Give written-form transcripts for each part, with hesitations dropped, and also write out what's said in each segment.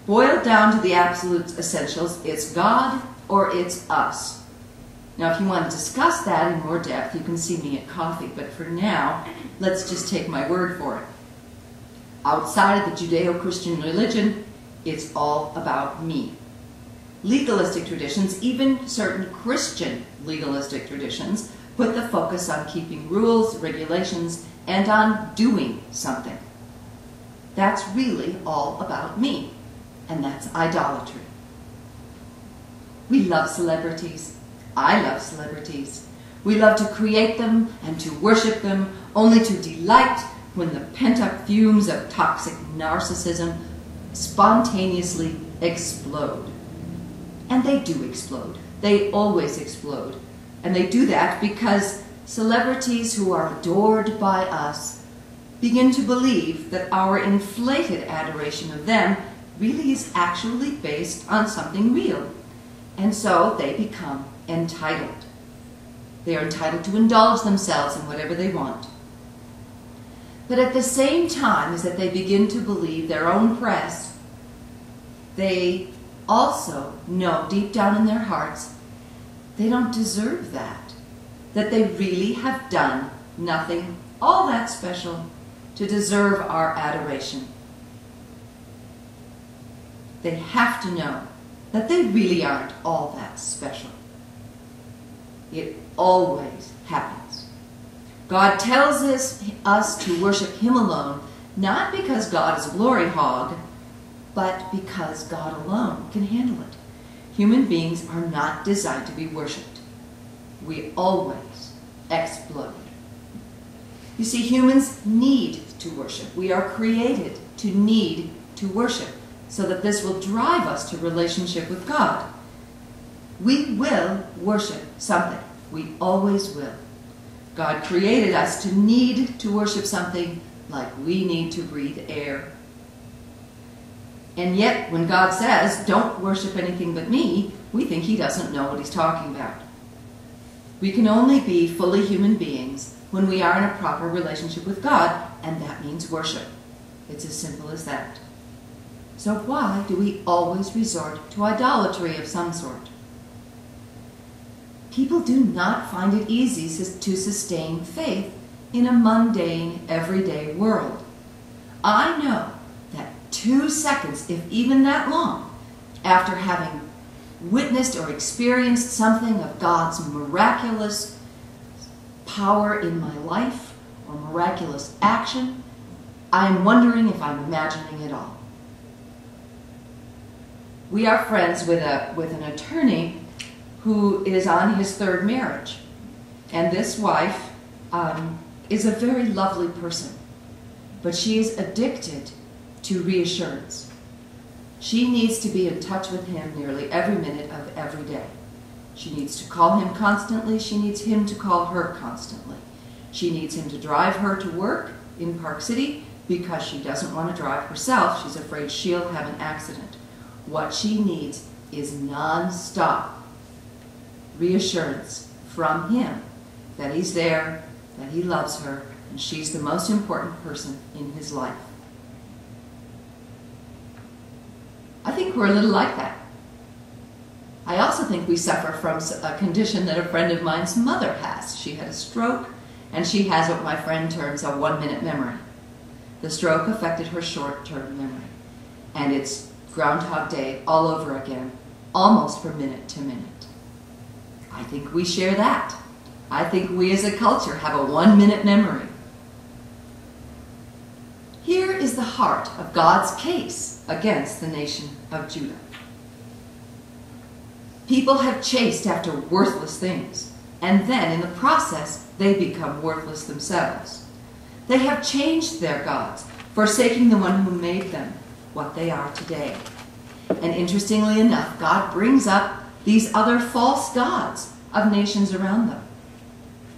Boiled down to the absolute essentials, it's God or it's us. Now, if you want to discuss that in more depth, you can see me at coffee, but for now, let's just take my word for it. Outside of the Judeo-Christian religion, it's all about me. Legalistic traditions, even certain Christian legalistic traditions, put the focus on keeping rules, regulations, and on doing something. That's really all about me, and that's idolatry. We love celebrities. I love celebrities. We love to create them and to worship them, only to delight when the pent-up fumes of toxic narcissism spontaneously explode. And they do explode. They always explode. And they do that because celebrities who are adored by us begin to believe that our inflated adoration of them really is actually based on something real. And so they become entitled. They are entitled to indulge themselves in whatever they want. But at the same time as that they begin to believe their own press, they also know deep down in their hearts they don't deserve that they really have done nothing all that special to deserve our adoration. They have to know that they really aren't all that special. It always happens. God tells us to worship Him alone, not because God is a glory hog, but because God alone can handle it. Human beings are not designed to be worshipped. We always explode. You see, humans need to worship. We are created to need to worship, so that this will drive us to relationship with God. We will worship something. We always will. God created us to need to worship something like we need to breathe air. And yet, when God says, don't worship anything but me, we think He doesn't know what He's talking about. We can only be fully human beings when we are in a proper relationship with God, and that means worship. It's as simple as that. So why do we always resort to idolatry of some sort? People do not find it easy to sustain faith in a mundane, everyday world. I know that 2 seconds, if even that long, after having witnessed or experienced something of God's miraculous power in my life or miraculous action, I am wondering if I'm imagining it all. We are friends with an attorney who is on his 3rd marriage. And this wife is a very lovely person, but she is addicted to reassurance. She needs to be in touch with him nearly every minute of every day. She needs to call him constantly. She needs him to call her constantly. She needs him to drive her to work in Park City because she doesn't want to drive herself. She's afraid she'll have an accident. What she needs is non-stop reassurance from him that he's there, that he loves her, and she's the most important person in his life. I think we're a little like that. I also think we suffer from a condition that a friend of mine's mother has. She had a stroke, and she has what my friend terms a 1-minute memory. The stroke affected her short-term memory, and it's Groundhog Day all over again, almost from minute to minute. I think we share that. I think we as a culture have a 1-minute memory. Here is the heart of God's case against the nation of Judah. People have chased after worthless things, and then in the process, they become worthless themselves. They have changed their gods, forsaking the one who made them what they are today. And interestingly enough, God brings up these other false gods of nations around them.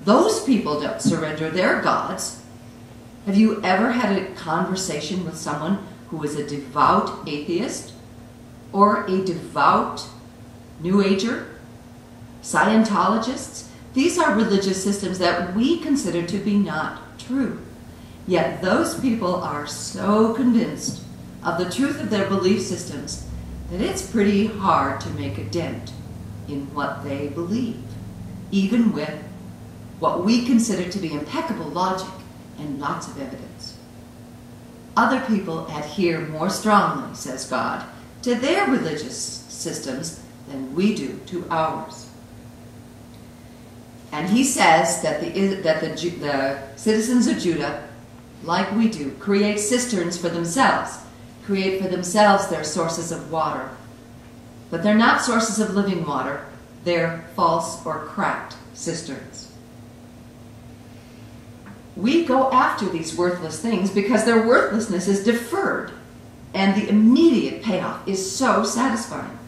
Those people don't surrender their gods. Have you ever had a conversation with someone who is a devout atheist or a devout New Ager, Scientologists? These are religious systems that we consider to be not true. Yet those people are so convinced of the truth of their belief systems that it's pretty hard to make a dent in what they believe, even with what we consider to be impeccable logic and lots of evidence. Other people adhere more strongly, says God, to their religious systems than we do to ours. And he says that the citizens of Judah, like we do, create cisterns for themselves, create for themselves their sources of water. But they're not sources of living water, they're false or cracked cisterns. We go after these worthless things because their worthlessness is deferred, and the immediate payoff is so satisfying.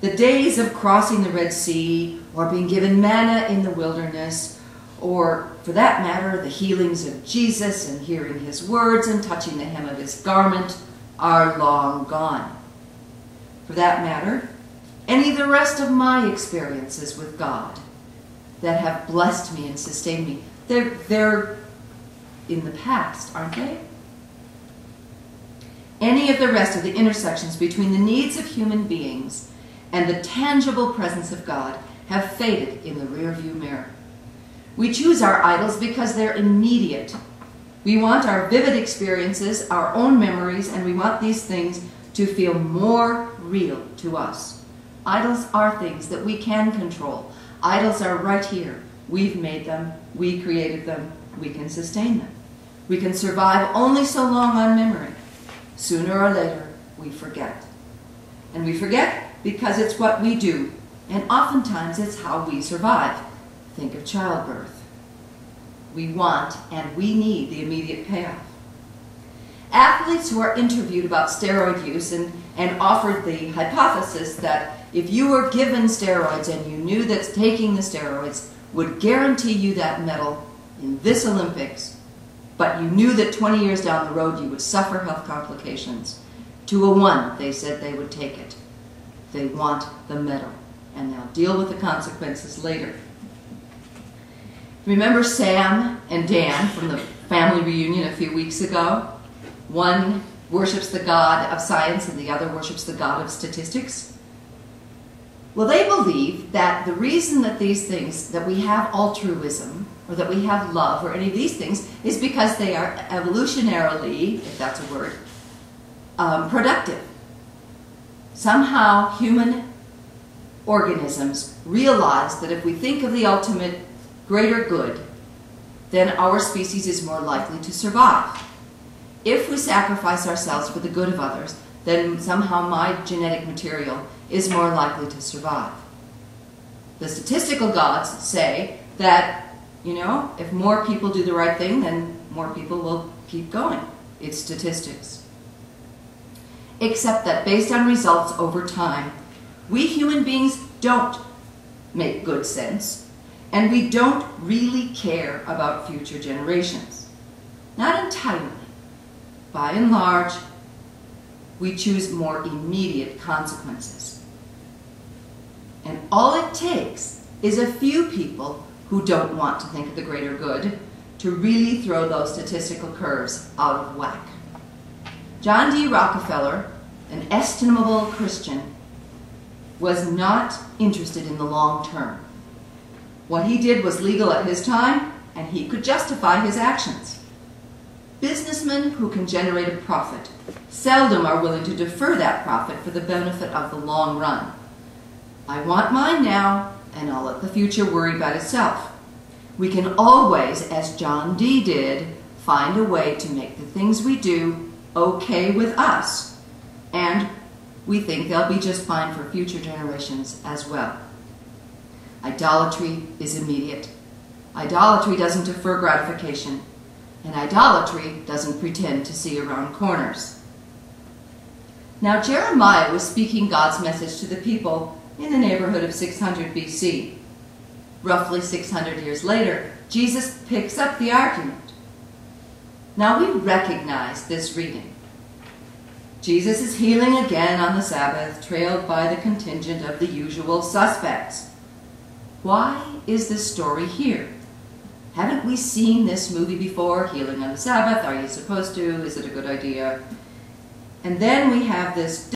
The days of crossing the Red Sea, or being given manna in the wilderness, or for that matter, the healings of Jesus and hearing his words and touching the hem of his garment are long gone. For that matter, any of the rest of my experiences with God that have blessed me and sustained me, they're in the past, aren't they? Any of the rest of the intersections between the needs of human beings and the tangible presence of God have faded in the rearview mirror. We choose our idols because they're immediate. We want our vivid experiences, our own memories, and we want these things to feel more real to us. Idols are things that we can control. Idols are right here. We've made them, we created them, we can sustain them. We can survive only so long on memory. Sooner or later, we forget. And we forget because it's what we do, and oftentimes it's how we survive. Think of childbirth. We want and we need the immediate payoff. Athletes who are interviewed about steroid use and offered the hypothesis that if you were given steroids and you knew that taking the steroids would guarantee you that medal in this Olympics, but you knew that 20 years down the road you would suffer health complications, 2 to 1 they said they would take it. They want the medal, and they'll deal with the consequences later. Remember Sam and Dan from the family reunion a few weeks ago? One worships the God of science and the other worships the God of statistics. Well, they believe that the reason that these things, that we have altruism, or that we have love, or any of these things, is because they are evolutionarily, if that's a word, productive. Somehow human organisms realize that if we think of the ultimate greater good, then our species is more likely to survive. If we sacrifice ourselves for the good of others, then somehow my genetic material is more likely to survive. The statistical gods say that, you know, if more people do the right thing, then more people will keep going. It's statistics. Except that based on results over time, we human beings don't make good sense, and we don't really care about future generations. Not entirely. By and large, we choose more immediate consequences. And all it takes is a few people who don't want to think of the greater good to really throw those statistical curves out of whack. John D. Rockefeller, an estimable Christian, was not interested in the long term. What he did was legal at his time, and he could justify his actions. Businessmen who can generate a profit seldom are willing to defer that profit for the benefit of the long run. I want mine now, and I'll let the future worry about itself. We can always, as John Dee did, find a way to make the things we do okay with us, and we think they'll be just fine for future generations as well. Idolatry is immediate. Idolatry doesn't defer gratification, and idolatry doesn't pretend to see around corners. Now Jeremiah was speaking God's message to the people in the neighborhood of 600 BC. Roughly 600 years later, Jesus picks up the argument. Now we recognize this reading. Jesus is healing again on the Sabbath, trailed by the contingent of the usual suspects. Why is this story here? Haven't we seen this movie before? Healing on the Sabbath? Are you supposed to? Is it a good idea? And then we have this